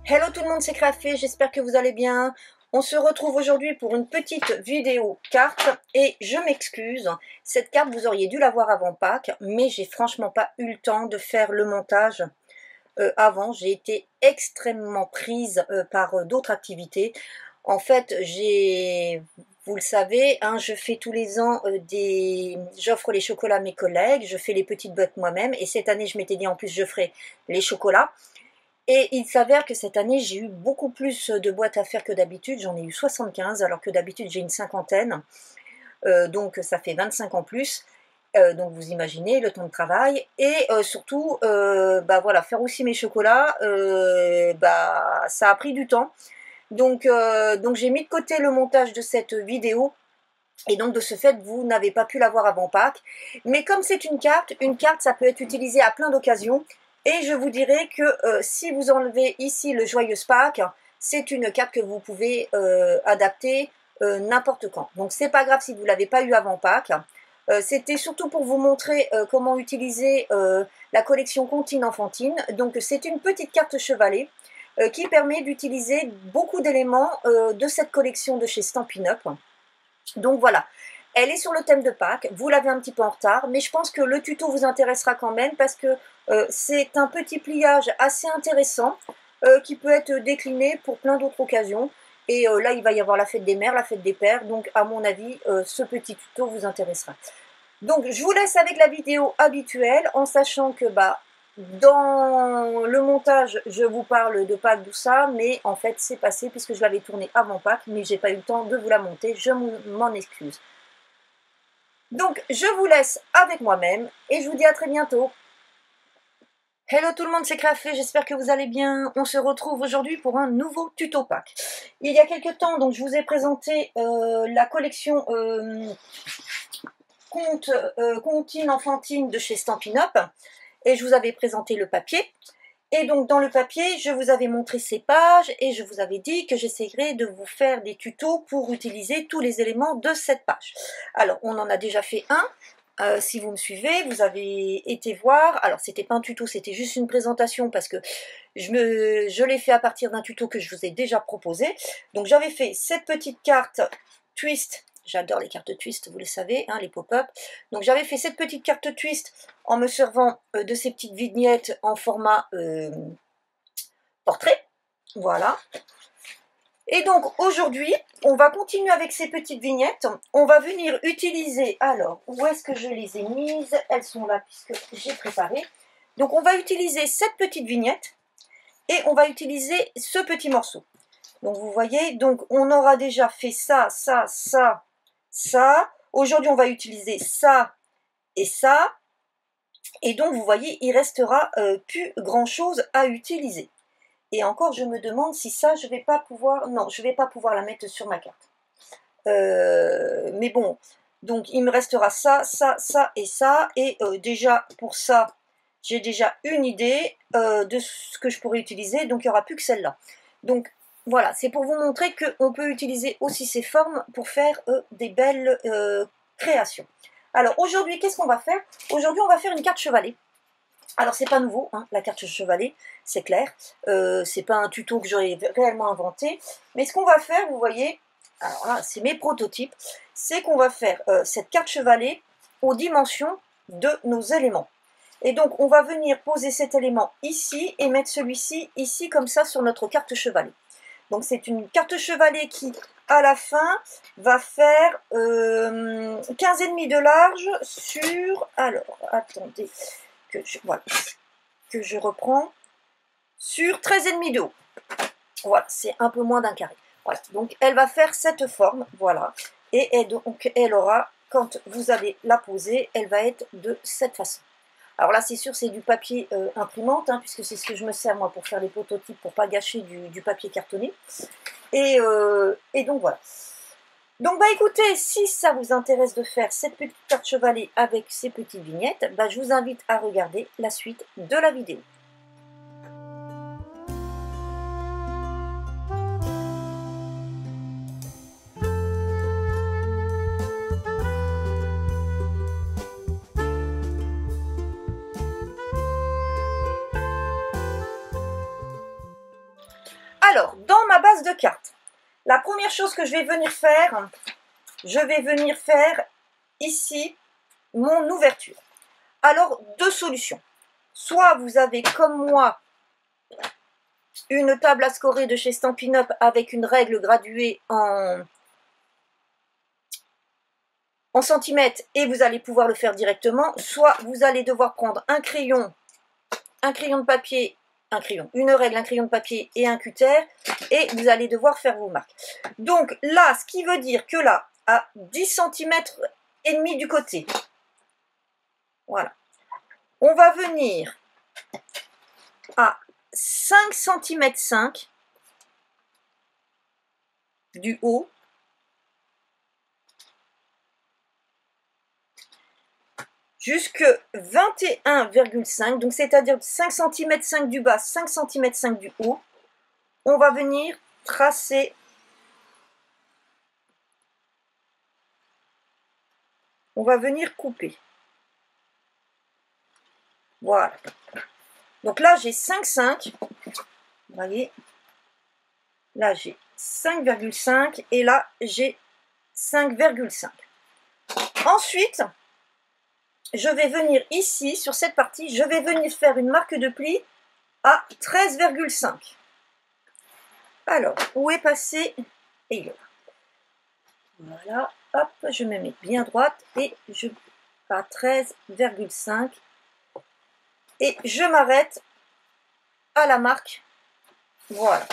Hello tout le monde, c'est Crafé, j'espère que vous allez bien. On se retrouve aujourd'hui pour une petite vidéo carte et je m'excuse, cette carte vous auriez dû la voir avant Pâques, mais j'ai franchement pas eu le temps de faire le montage avant. J'ai été extrêmement prise par d'autres activités. En fait, vous le savez, hein, je fais tous les ans j'offre les chocolats à mes collègues, je fais les petites boîtes moi-même et cette année je m'étais dit en plus je ferai les chocolats. Et il s'avère que cette année, j'ai eu beaucoup plus de boîtes à faire que d'habitude. J'en ai eu 75, alors que d'habitude, j'ai une cinquantaine. Donc, ça fait 25 en plus. Donc, vous imaginez le temps de travail. Et surtout, bah voilà, faire aussi mes chocolats, bah, ça a pris du temps. Donc j'ai mis de côté le montage de cette vidéo. Et donc, de ce fait, vous n'avez pas pu l'avoir avant Pâques. Mais comme c'est une carte, ça peut être utilisé à plein d'occasions. Et je vous dirais que si vous enlevez ici le Joyeuse Pâques, c'est une carte que vous pouvez adapter n'importe quand. Donc, c'est pas grave si vous ne l'avez pas eu avant Pâques. C'était surtout pour vous montrer comment utiliser la collection Comptine Enfantine. Donc, c'est une petite carte chevalet qui permet d'utiliser beaucoup d'éléments de cette collection de chez Stampin' Up. Donc voilà, elle est sur le thème de Pâques, vous l'avez un petit peu en retard, mais je pense que le tuto vous intéressera quand même parce que c'est un petit pliage assez intéressant qui peut être décliné pour plein d'autres occasions. Et là, il va y avoir la fête des mères, la fête des pères, donc à mon avis, ce petit tuto vous intéressera. Donc je vous laisse avec la vidéo habituelle en sachant que dans le montage, je vous parle de Pâques, tout ça, mais en fait, c'est passé puisque je l'avais tourné avant Pâques, mais j'ai pas eu le temps de vous la monter, je m'en excuse. Donc, je vous laisse avec moi-même et je vous dis à très bientôt. Hello tout le monde, c'est Crafé, j'espère que vous allez bien. On se retrouve aujourd'hui pour un nouveau tuto Pâques. Il y a quelques temps, donc, je vous ai présenté la collection Comptine Enfantine de chez Stampin' Up. Et je vous avais présenté le papier. Et donc dans le papier, je vous avais montré ces pages et je vous avais dit que j'essayerais de vous faire des tutos pour utiliser tous les éléments de cette page. Alors, on en a déjà fait un. Si vous me suivez, vous avez été voir. Alors, c'était pas un tuto, c'était juste une présentation parce que je l'ai fait à partir d'un tuto que je vous ai déjà proposé. Donc, j'avais fait cette petite carte twist. J'adore les cartes twist, vous le savez, hein, les pop-up. Donc j'avais fait cette petite carte twist en me servant de ces petites vignettes en format portrait. Voilà. Et donc aujourd'hui, on va continuer avec ces petites vignettes. On va venir utiliser, alors, où est-ce que je les ai mises? Elles sont là puisque j'ai préparé. Donc on va utiliser cette petite vignette et on va utiliser ce petit morceau. Donc vous voyez, donc on aura déjà fait ça, ça, ça, ça. Aujourd'hui, on va utiliser ça et ça. Et donc, vous voyez, il restera plus grand-chose à utiliser. Et encore, je me demande si ça, je ne vais pas pouvoir... Non, je ne vais pas pouvoir la mettre sur ma carte. Mais bon, donc il me restera ça, ça, ça et ça. Et déjà, pour ça, j'ai déjà une idée de ce que je pourrais utiliser. Donc, il n'y aura plus que celle-là. Donc, voilà, c'est pour vous montrer qu'on peut utiliser aussi ces formes pour faire des belles créations. Alors aujourd'hui, qu'est-ce qu'on va faire? Aujourd'hui, on va faire une carte chevalet. Alors c'est pas nouveau, hein, la carte chevalet, c'est clair. C'est pas un tuto que j'aurais réellement inventé. Mais ce qu'on va faire, vous voyez, alors là, c'est mes prototypes, c'est qu'on va faire cette carte chevalet aux dimensions de nos éléments. Et donc, on va venir poser cet élément ici et mettre celui-ci ici, comme ça, sur notre carte chevalet. Donc c'est une carte chevalet qui, à la fin, va faire 15,5 de large sur... Alors, attendez, voilà, que je reprends. Sur 13,5 de haut. Voilà, c'est un peu moins d'un carré. Voilà, donc elle va faire cette forme, voilà. Et donc elle aura, quand vous allez la poser, elle va être de cette façon. Alors là, c'est sûr, c'est du papier imprimante, hein, puisque c'est ce que je me sers, moi, pour faire les prototypes, pour ne pas gâcher du papier cartonné. Et donc, voilà. Donc, écoutez, si ça vous intéresse de faire cette petite carte chevalet avec ces petites vignettes, je vous invite à regarder la suite de la vidéo. base de cartes. La première chose que je vais venir faire ici mon ouverture. Alors, deux solutions. Soit vous avez comme moi une table à scorer de chez Stampin' Up avec une règle graduée en centimètres et vous allez pouvoir le faire directement. Soit vous allez devoir prendre un crayon de papier, une règle, un crayon de papier et un cutter et vous allez devoir faire vos marques. Donc là, ce qui veut dire que là, à 10 cm et demi du côté, voilà, on va venir à 5 cm 5 du haut jusque 21,5, donc c'est-à-dire 5 cm 5 du bas, 5 cm 5 du haut. On va venir tracer, on va venir couper. Voilà. Donc là, j'ai 5,5. Vous voyez, là, j'ai 5,5 et là, j'ai 5,5. Ensuite, je vais venir ici, sur cette partie, je vais venir faire une marque de pli à 13,5. Alors, où est passé? Et il est là. Voilà, hop, je me mets bien droite et je à 13,5 et je m'arrête à la marque. Voilà.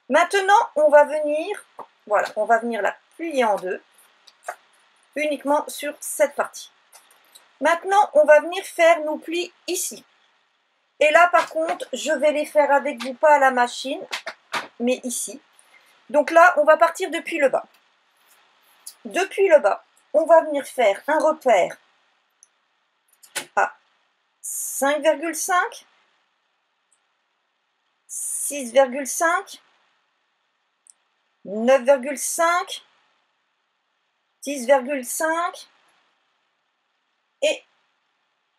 Maintenant, on va venir, voilà, on va venir la plier en deux, uniquement sur cette partie. Maintenant, on va venir faire nos plis ici. Et là, par contre, je vais les faire avec vous, pas à la machine, mais ici. Donc là, on va partir depuis le bas. Depuis le bas, on va venir faire un repère à 5,5, 6,5, 9,5, 10,5 et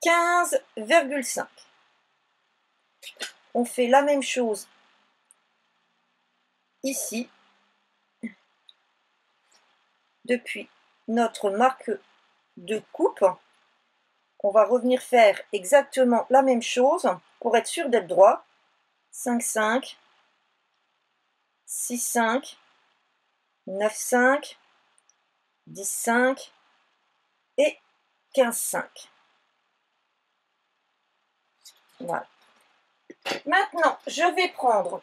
15,5. On fait la même chose ici, depuis notre marque de coupe. On va revenir faire exactement la même chose pour être sûr d'être droit. 5,5, 6,5, 9,5, 10,5 et 15,5. Voilà. Maintenant, je vais prendre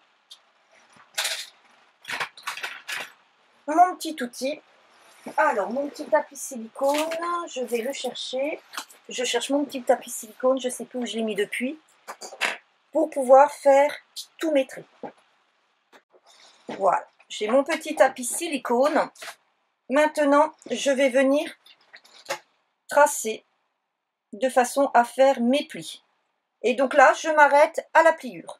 mon petit outil. Alors, mon petit tapis silicone, je vais le chercher. Je cherche mon petit tapis silicone, je ne sais plus où je l'ai mis depuis, pour pouvoir faire tous mes traits. Voilà, j'ai mon petit tapis silicone. Maintenant, je vais venir tracer de façon à faire mes plis. Et donc là, je m'arrête à la pliure.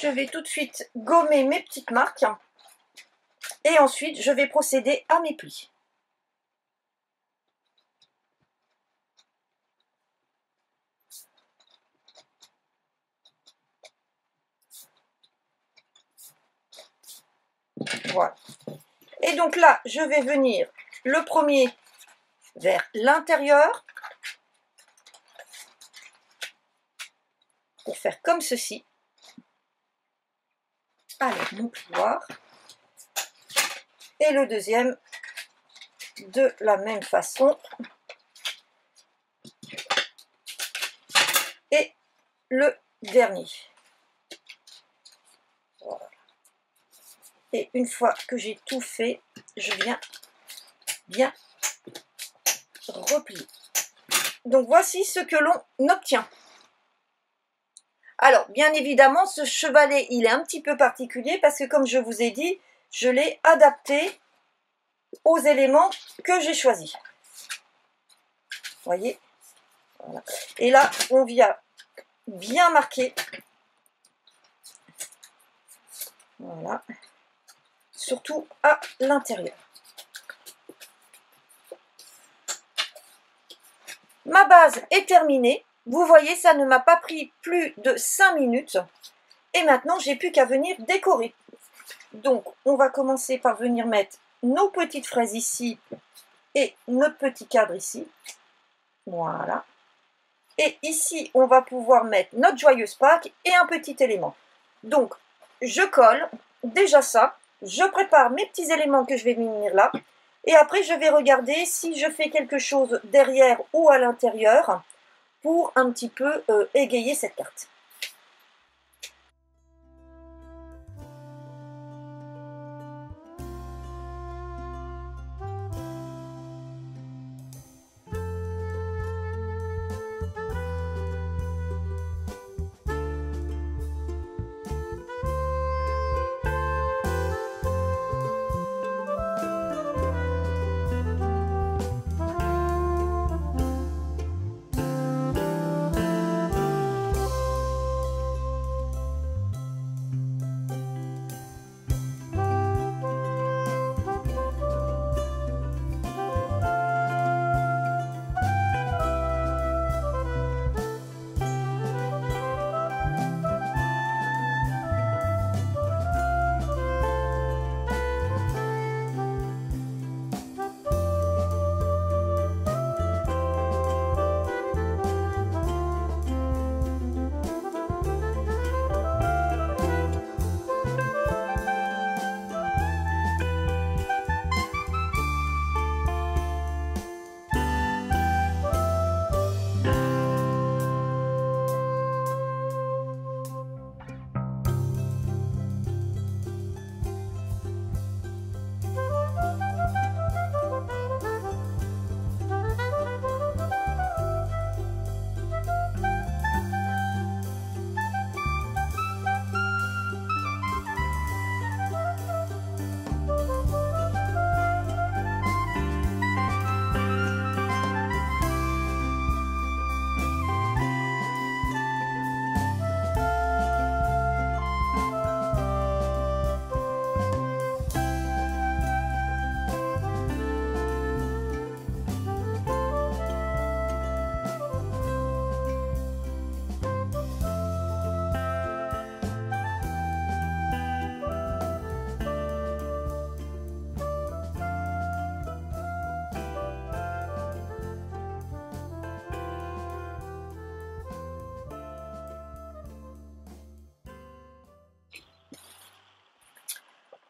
Je vais tout de suite gommer mes petites marques et ensuite je vais procéder à mes plis. Voilà. Et donc là, je vais venir le premier vers l'intérieur pour faire comme ceci. Alors, mon plioir. Et le deuxième de la même façon. Et le dernier. Voilà. Et une fois que j'ai tout fait, je viens bien replier. Donc voici ce que l'on obtient. Alors, bien évidemment, ce chevalet, il est un petit peu particulier parce que, comme je vous ai dit, je l'ai adapté aux éléments que j'ai choisis. Vous voyez? Voilà. Et là, on vient bien marquer. Voilà. Surtout à l'intérieur. Ma base est terminée. Vous voyez, ça ne m'a pas pris plus de 5 minutes. Et maintenant, j'ai plus qu'à venir décorer. Donc, on va commencer par venir mettre nos petites fraises ici et notre petit cadre ici. Voilà. Et ici, on va pouvoir mettre notre joyeuse Pâques et un petit élément. Donc, je colle déjà ça. Je prépare mes petits éléments que je vais venir là. Et après, je vais regarder si je fais quelque chose derrière ou à l'intérieur pour un petit peu égayer cette carte.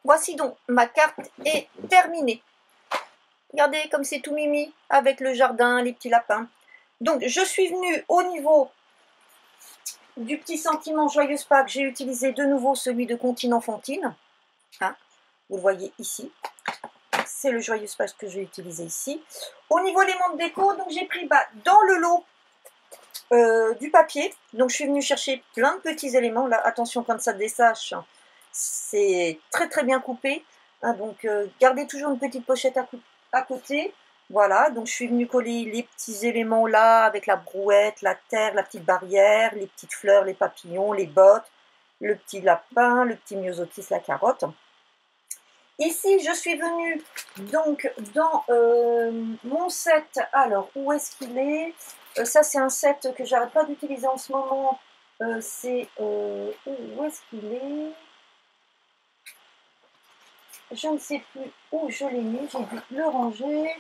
Voici donc, ma carte est terminée. Regardez comme c'est tout mimi, avec le jardin, les petits lapins. Donc, je suis venue au niveau du petit sentiment Joyeuse Pâques. J'ai utilisé de nouveau celui de Continent Fantine. Hein, vous le voyez ici. C'est le Joyeuse Pâques que j'ai utilisé ici. Au niveau éléments de déco, donc j'ai pris dans le lot du papier. Donc, je suis venue chercher plein de petits éléments. Là, attention, quand ça dessèche, c'est très très bien coupé. Hein, donc, gardez toujours une petite pochette à côté. Voilà, donc je suis venue coller les petits éléments là, avec la brouette, la terre, la petite barrière, les petites fleurs, les papillons, les bottes, le petit lapin, le petit myosotis, la carotte. Ici, je suis venue donc dans mon set. Alors, où est-ce qu'il est, ça, c'est un set que j'arrête pas d'utiliser en ce moment. C'est... où est-ce qu'il est? Je ne sais plus où je l'ai mis. J'ai dû le ranger.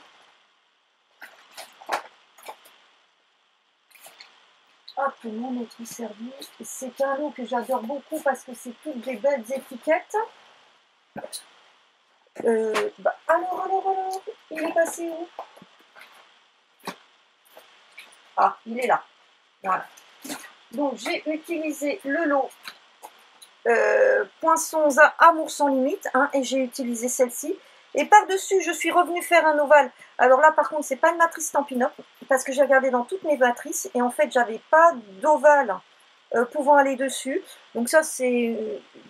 Hop, mon autre servi. C'est un lot que j'adore beaucoup parce que c'est toutes des belles étiquettes. Alors, il est passé où? Ah, il est là. Voilà. Donc, j'ai utilisé le lot Poinçons à Amour sans limite, hein, et j'ai utilisé celle-ci. Et par-dessus, je suis revenue faire un ovale. Alors là, par contre, c'est pas une matrice Stampin' Up, parce que j'ai regardé dans toutes mes matrices, et en fait, j'avais pas d'ovale pouvant aller dessus. Donc ça, c'est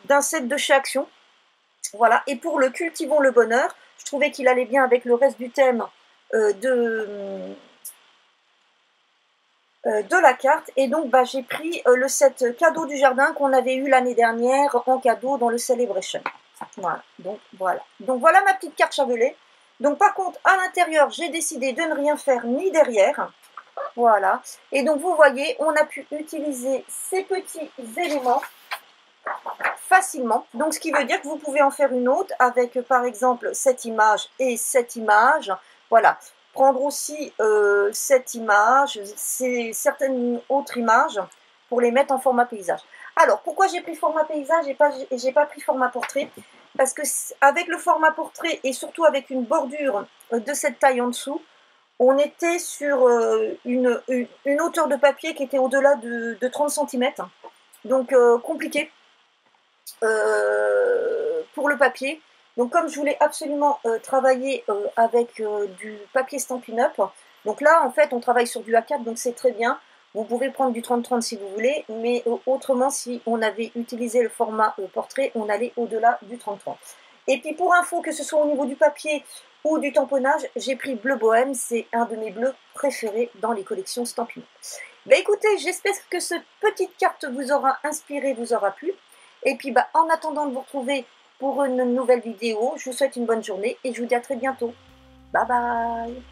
d'un set de chez Action. Voilà, et pour le Cultivons le bonheur, je trouvais qu'il allait bien avec le reste du thème de la carte. Et donc, bah, j'ai pris le set cadeau du jardin qu'on avait eu l'année dernière en cadeau dans le Celebration. Voilà, donc voilà. Donc voilà ma petite carte Chavelet. Donc par contre, à l'intérieur, j'ai décidé de ne rien faire ni derrière. Voilà. Et donc vous voyez, on a pu utiliser ces petits éléments facilement. Donc ce qui veut dire que vous pouvez en faire une autre avec par exemple cette image et cette image. Voilà. Prendre aussi cette image, certaines autres images pour les mettre en format paysage. Alors pourquoi j'ai pris format paysage et j'ai pas pris format portrait? Parce que avec le format portrait et surtout avec une bordure de cette taille en dessous, on était sur une hauteur de papier qui était au-delà de 30 cm. Donc compliqué pour le papier. Donc comme je voulais absolument travailler avec du papier Stampin' Up, donc là en fait on travaille sur du A4, donc c'est très bien. Vous pouvez prendre du 30-30 si vous voulez, mais autrement si on avait utilisé le format portrait, on allait au-delà du 30-30. Et puis pour info, que ce soit au niveau du papier ou du tamponnage, j'ai pris Bleu Bohème, c'est un de mes bleus préférés dans les collections Stampin' Up. Bah écoutez, j'espère que cette petite carte vous aura inspiré, vous aura plu. Et puis bah, en attendant de vous retrouver pour une nouvelle vidéo, je vous souhaite une bonne journée et je vous dis à très bientôt. Bye bye.